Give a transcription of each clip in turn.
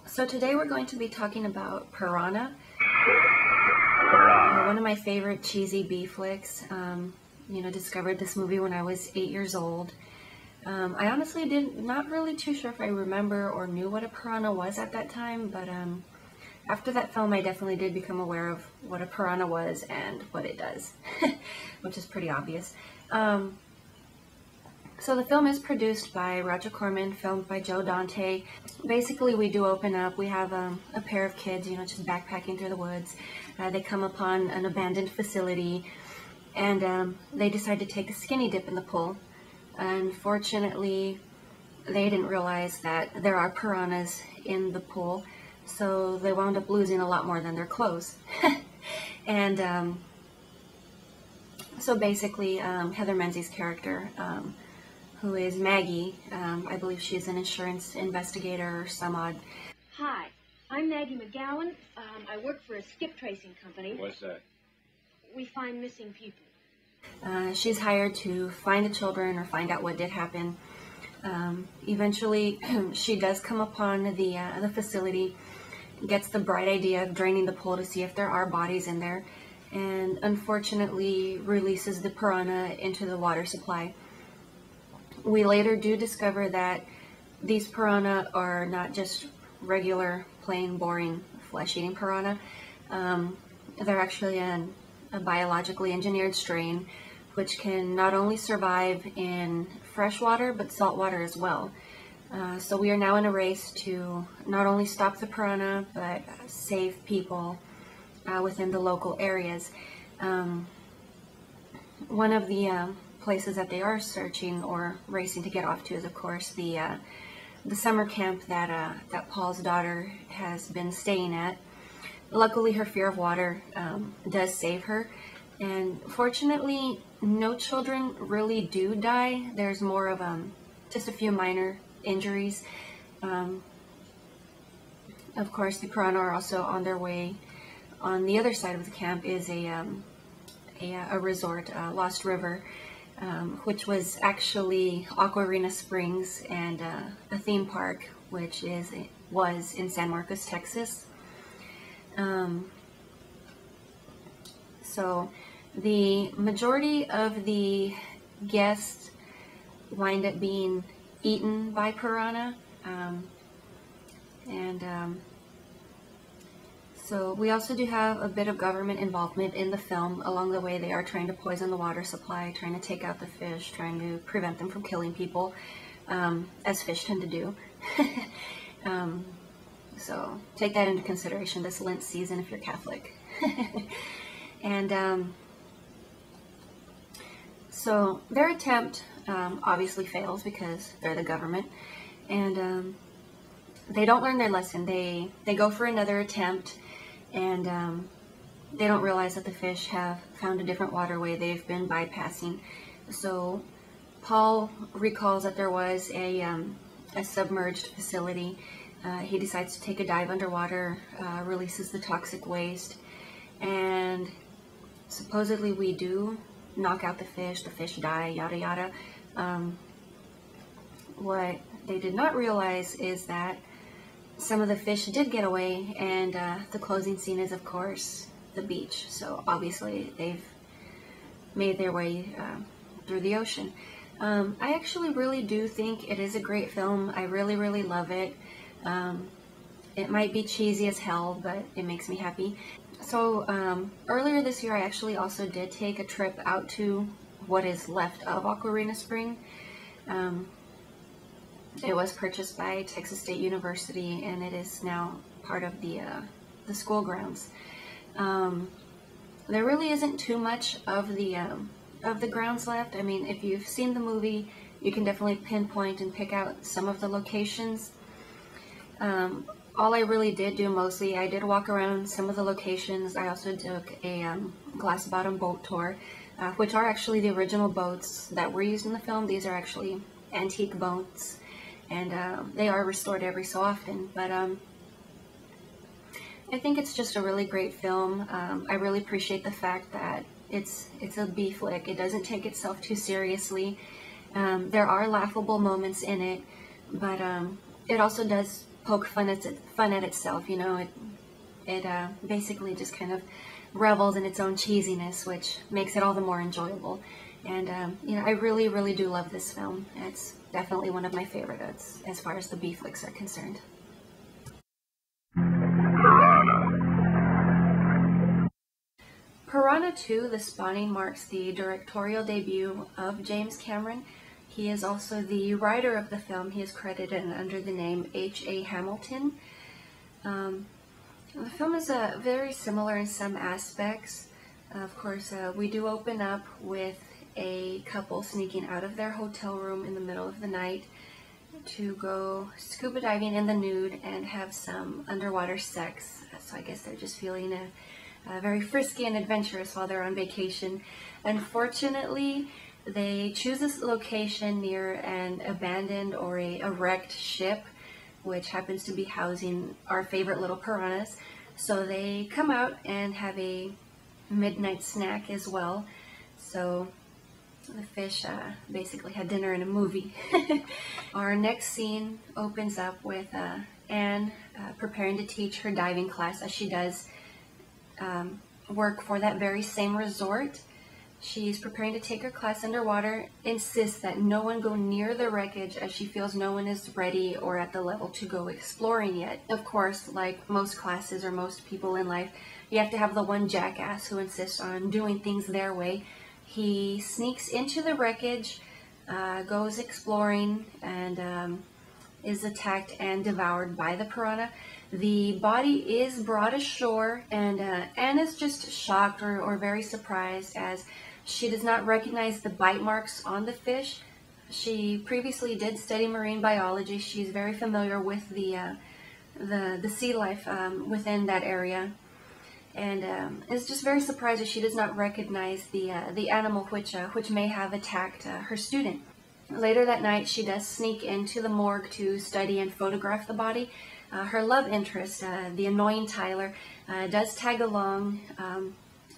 So today we're going to be talking about Piranha, one of my favorite cheesy B flicks. Discovered this movie when I was 8 years old. I honestly not really too sure if I remember or knew what a piranha was at that time, but after that film I definitely did become aware of what a piranha was and what it does, which is pretty obvious. So the film is produced by Roger Corman, filmed by Joe Dante. Basically, we do open up. We have a pair of kids, just backpacking through the woods. They come upon an abandoned facility, and they decide to take a skinny dip in the pool. Unfortunately, they didn't realize that there are piranhas in the pool, so they wound up losing a lot more than their clothes. And so basically, Heather Menzies' character, who is Maggie. I believe she's an insurance investigator or some odd. Hi, I'm Maggie McGowan. I work for a skip tracing company. What's that? We find missing people. She's hired to find the children or find out what did happen. Eventually, she does come upon the facility, gets the bright idea of draining the pool to see if there are bodies in there, and unfortunately releases the piranha into the water supply. We later do discover that these piranha are not just regular, plain, boring, flesh-eating piranha. They're actually a biologically engineered strain which can not only survive in freshwater but saltwater as well. So we are now in a race to not only stop the piranha but save people within the local areas. One of the places that they are searching or racing to get off to is, of course, the summer camp that Paul's daughter has been staying at. Luckily, her fear of water does save her, and fortunately, no children really do die. There's more of just a few minor injuries. Of course, the piranha are also on their way. On the other side of the camp is a resort, Lost River, which was actually Aquarina Springs and a theme park, which was in San Marcos, Texas. So the majority of the guests wind up being eaten by piranha, so we also do have a bit of government involvement in the film. Along the way, they are trying to poison the water supply, trying to take out the fish, trying to prevent them from killing people, as fish tend to do. So take that into consideration this Lent season if you're Catholic. And so their attempt obviously fails because they're the government, and they don't learn their lesson. They go for another attempt, and they don't realize that the fish have found a different waterway they've been bypassing. So Paul recalls that there was a submerged facility. He decides to take a dive underwater, releases the toxic waste, and supposedly we do knock out the fish die, yada yada. What they did not realize is that some of the fish did get away, and the closing scene is, of course, the beach. So obviously they've made their way through the ocean. I actually really do think it is a great film. I really, really love it. It might be cheesy as hell, but it makes me happy. So earlier this year, I actually also did take a trip out to what is left of Aquarina Spring. It was purchased by Texas State University, and it is now part of the school grounds. There really isn't too much of the grounds left. I mean, if you've seen the movie, you can definitely pinpoint and pick out some of the locations. All I really did do mostly, I did walk around some of the locations. I also took a glass bottom boat tour, which are actually the original boats that were used in the film. These are actually antique boats, and they are restored every so often. But I think it's just a really great film. I really appreciate the fact that it's a B flick. It doesn't take itself too seriously. There are laughable moments in it, but it also does poke fun at itself. You know, it basically just kind of revels in its own cheesiness, which makes it all the more enjoyable. And you know, I really, really do love this film. It's definitely one of my favorites as far as the B flicks are concerned. Piranha II: The Spawning marks the directorial debut of James Cameron. He is also the writer of the film. He is credited under the name H.A. Hamilton. The film is very similar in some aspects. Of course, we do open up with a couple sneaking out of their hotel room in the middle of the night to go scuba diving in the nude and have some underwater sex. So I guess they're just feeling very frisky and adventurous while they're on vacation. Unfortunately, they choose this location near an abandoned or a wrecked ship, which happens to be housing our favorite little piranhas. So they come out and have a midnight snack as well. So the fish basically had dinner in a movie. Our next scene opens up with Anne preparing to teach her diving class, as she does work for that very same resort. She's preparing to take her class underwater, insists that no one go near the wreckage as she feels no one is ready or at the level to go exploring yet. Of course, like most classes or most people in life, you have to have the one jackass who insists on doing things their way. He sneaks into the wreckage, goes exploring, and is attacked and devoured by the piranha. The body is brought ashore, and Anne is just shocked or very surprised as she does not recognize the bite marks on the fish. She previously did study marine biology. She's very familiar with the sea life within that area, and is just very surprised that she does not recognize the animal which may have attacked her student. Later that night, she does sneak into the morgue to study and photograph the body. Her love interest, the annoying Tyler, does tag along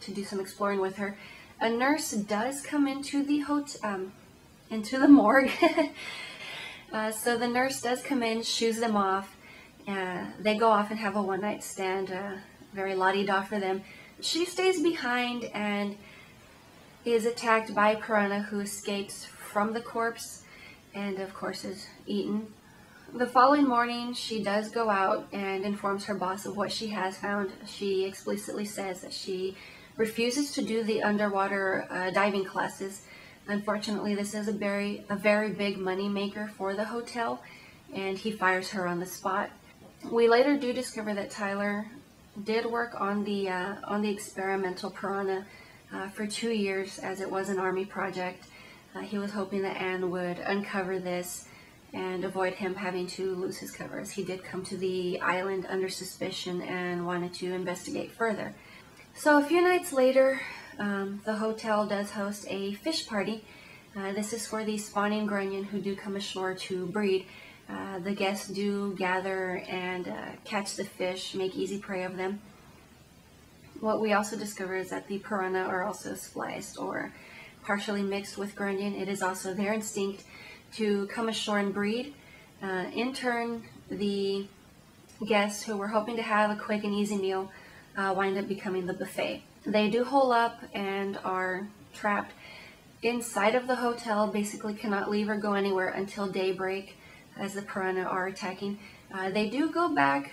to do some exploring with her. A nurse does come into the morgue. So the nurse does come in, shoos them off. They go off and have a one-night stand, very la-di-da for them. She stays behind and is attacked by a piranha, who escapes from the corpse and of course is eaten. The following morning, she does go out and informs her boss of what she has found. She explicitly says that she refuses to do the underwater diving classes. Unfortunately, this is a very big money maker for the hotel, and he fires her on the spot. We later do discover that Tyler did work on the experimental piranha for 2 years, as it was an army project. He was hoping that Anne would uncover this and avoid him having to lose his cover, as he did come to the island under suspicion and wanted to investigate further. So a few nights later, the hotel does host a fish party. This is for the spawning grunion who do come ashore to breed. The guests do gather and catch the fish, make easy prey of them. What we also discover is that the piranha are also spliced or partially mixed with grunion. It is also their instinct to come ashore and breed. In turn, the guests who were hoping to have a quick and easy meal wind up becoming the buffet. They do hole up and are trapped inside of the hotel, basically cannot leave or go anywhere until daybreak, as the piranha are attacking. They do go back,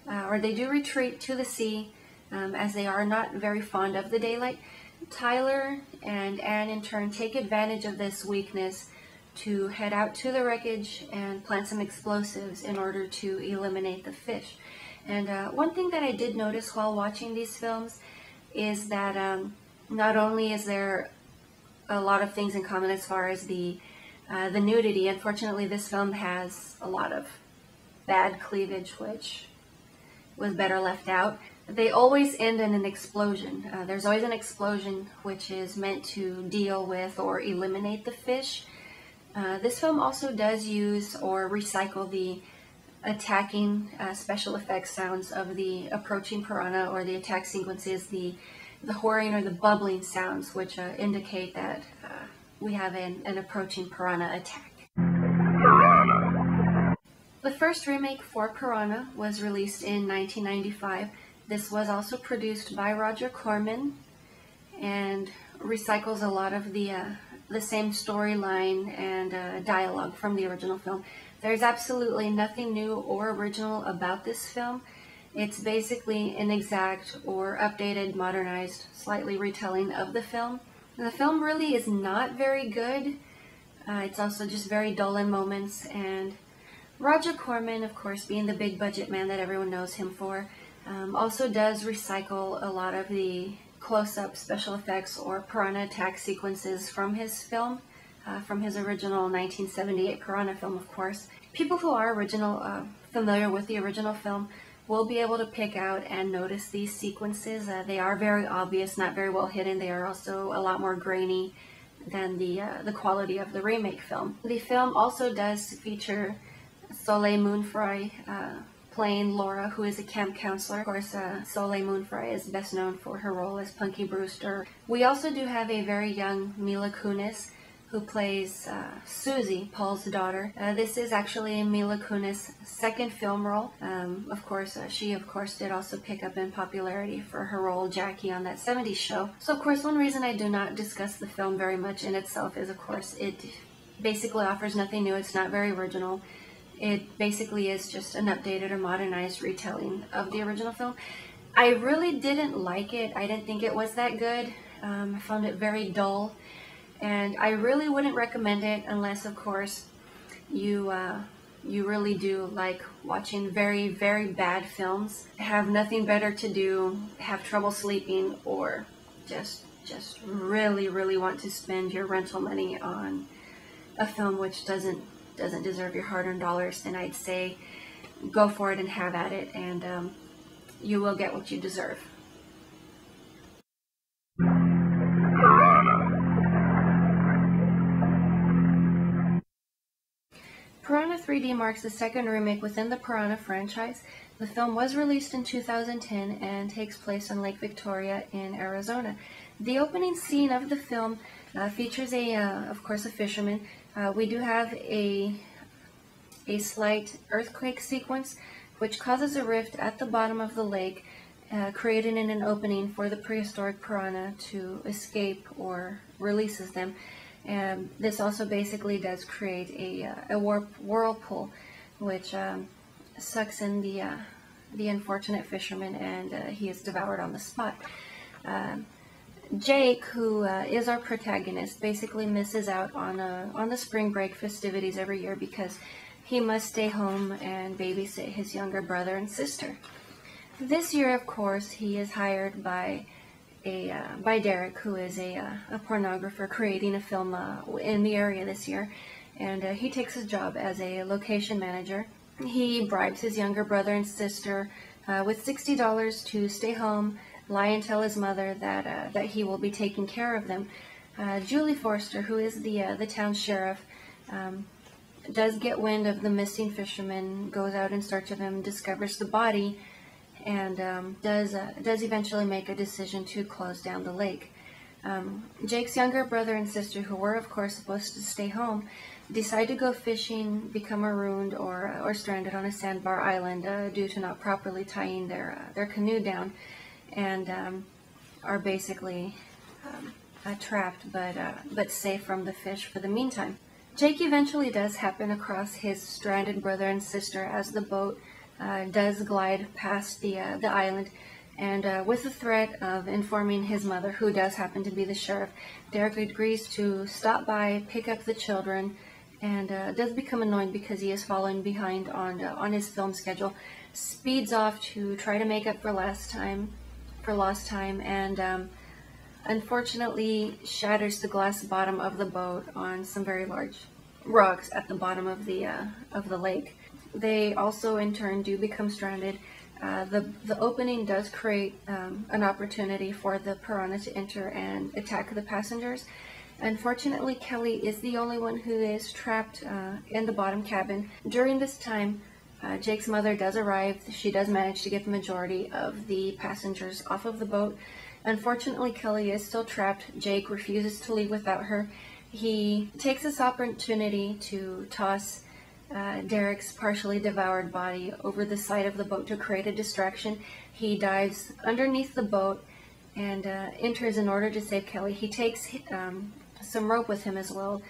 or they do retreat to the sea, as they are not very fond of the daylight. Tyler and Anne in turn take advantage of this weakness to head out to the wreckage and plant some explosives in order to eliminate the fish. And one thing that I did notice while watching these films is that not only is there a lot of things in common as far as the nudity. Unfortunately, this film has a lot of bad cleavage, which was better left out. They always end in an explosion. There's always an explosion which is meant to deal with or eliminate the fish. This film also does use or recycle the attacking special effects sounds of the approaching piranha, or the attack sequences, the whirring or the bubbling sounds, which indicate that we have an approaching piranha attack. The first remake for Piranha was released in 1995. This was also produced by Roger Corman and recycles a lot of the same storyline and dialogue from the original film. There's absolutely nothing new or original about this film. It's basically an exact or updated, modernized, slightly retelling of the film. And the film really is not very good. It's also just very dull in moments, and Roger Corman, of course, being the big budget man that everyone knows him for, also does recycle a lot of the close-up special effects or piranha attack sequences from his film, from his original 1978 Piranha film, of course. People who are familiar with the original film will be able to pick out and notice these sequences. They are very obvious, not very well hidden. They are also a lot more grainy than the quality of the remake film. The film also does feature Soleil Moonfry playing Laura, who is a camp counselor. Of course, Soleil Moonfry is best known for her role as Punky Brewster. We also do have a very young Mila Kunis, who plays Susie, Paul's daughter. This is actually Mila Kunis' second film role. Of course, she did also pick up in popularity for her role Jackie on that 70s show. So of course, one reason I do not discuss the film very much in itself is, of course, it basically offers nothing new. It's not very original. It basically is just an updated or modernized retelling of the original film. I really didn't like it. I didn't think it was that good. I found it very dull. And I really wouldn't recommend it unless, of course, you really do like watching very, very bad films, have nothing better to do, have trouble sleeping, or just really, really want to spend your rental money on a film which doesn't deserve your hard-earned dollars. Then I'd say go for it and have at it, and you will get what you deserve. Piranha 3D marks the second remake within the Piranha franchise. The film was released in 2010 and takes place on Lake Victoria in Arizona. The opening scene of the film features of course, a fisherman. We do have a slight earthquake sequence, which causes a rift at the bottom of the lake, creating an opening for the prehistoric piranha to escape or releases them. And this also basically does create a whirlpool, which sucks in the unfortunate fisherman, and he is devoured on the spot. Jake, who is our protagonist, basically misses out on the spring break festivities every year because he must stay home and babysit his younger brother and sister. This year, of course, he is hired by Derek, who is a pornographer creating a film in the area this year, and he takes his job as a location manager. He bribes his younger brother and sister with $60 to stay home, lie and tell his mother that he will be taking care of them. Julie Forster, who is the town sheriff, does get wind of the missing fisherman, goes out in search of him, discovers the body, and does eventually make a decision to close down the lake. Jake's younger brother and sister, who were of course supposed to stay home, decide to go fishing, become marooned or stranded on a sandbar island due to not properly tying their canoe down, and are basically trapped but safe from the fish for the meantime. Jake eventually does happen across his stranded brother and sister as the boat does glide past the island, and with the threat of informing his mother, who does happen to be the sheriff, Derek agrees to stop by, pick up the children, and does become annoyed because he is falling behind on his film schedule, speeds off to try to make up for lost time, and unfortunately shatters the glass bottom of the boat on some very large rocks at the bottom of the lake. They also in turn do become stranded. The opening does create an opportunity for the piranha to enter and attack the passengers. Unfortunately, Kelly is the only one who is trapped in the bottom cabin. During this time, Jake's mother does arrive. She does manage to get the majority of the passengers off of the boat. Unfortunately, Kelly is still trapped. Jake refuses to leave without her. He takes this opportunity to toss Derek's partially devoured body over the side of the boat to create a distraction. He dives underneath the boat and enters in order to save Kelly. He takes some rope with him as well.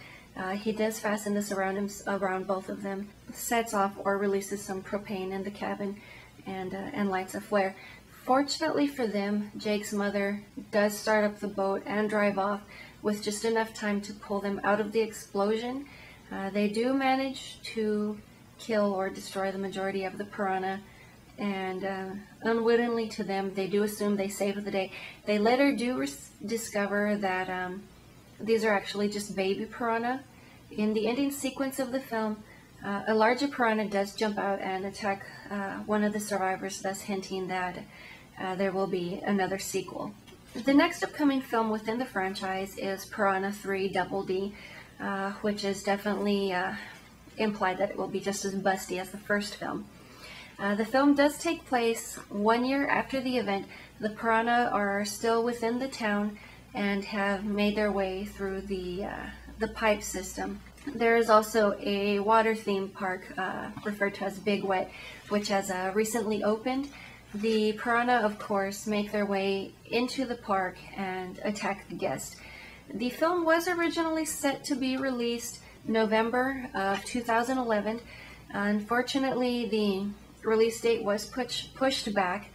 He does fasten this around both of them, sets off or releases some propane in the cabin, and lights a flare. Fortunately for them, Jake's mother does start up the boat and drive off with just enough time to pull them out of the explosion. They do manage to kill or destroy the majority of the piranha, and unwittingly to them, they do assume they saved the day. They later do discover that these are actually just baby piranha. In the ending sequence of the film, a larger piranha does jump out and attack one of the survivors, thus hinting that there will be another sequel. The next upcoming film within the franchise is Piranha 3 Double D, which is definitely implied that it will be just as busty as the first film. The film does take place 1 year after the event. The piranha are still within the town and have made their way through the pipe system. There is also a water theme park referred to as Big Wet, which has recently opened. The piranha, of course, make their way into the park and attack the guests. The film was originally set to be released November of 2011. Unfortunately, the release date was pushed back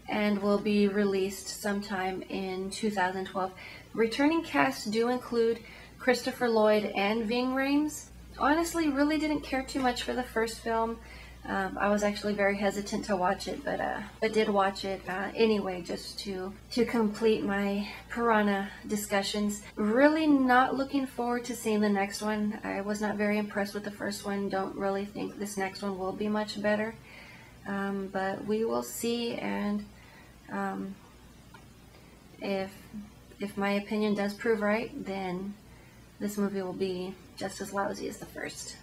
and will be released sometime in 2012. Returning casts do include Christopher Lloyd and Ving Rhames. Honestly, really didn't care too much for the first film. I was actually very hesitant to watch it, but did watch it anyway, just to complete my piranha discussions. Really not looking forward to seeing the next one. I was not very impressed with the first one. Don't really think this next one will be much better. But we will see, and if my opinion does prove right, then this movie will be just as lousy as the first.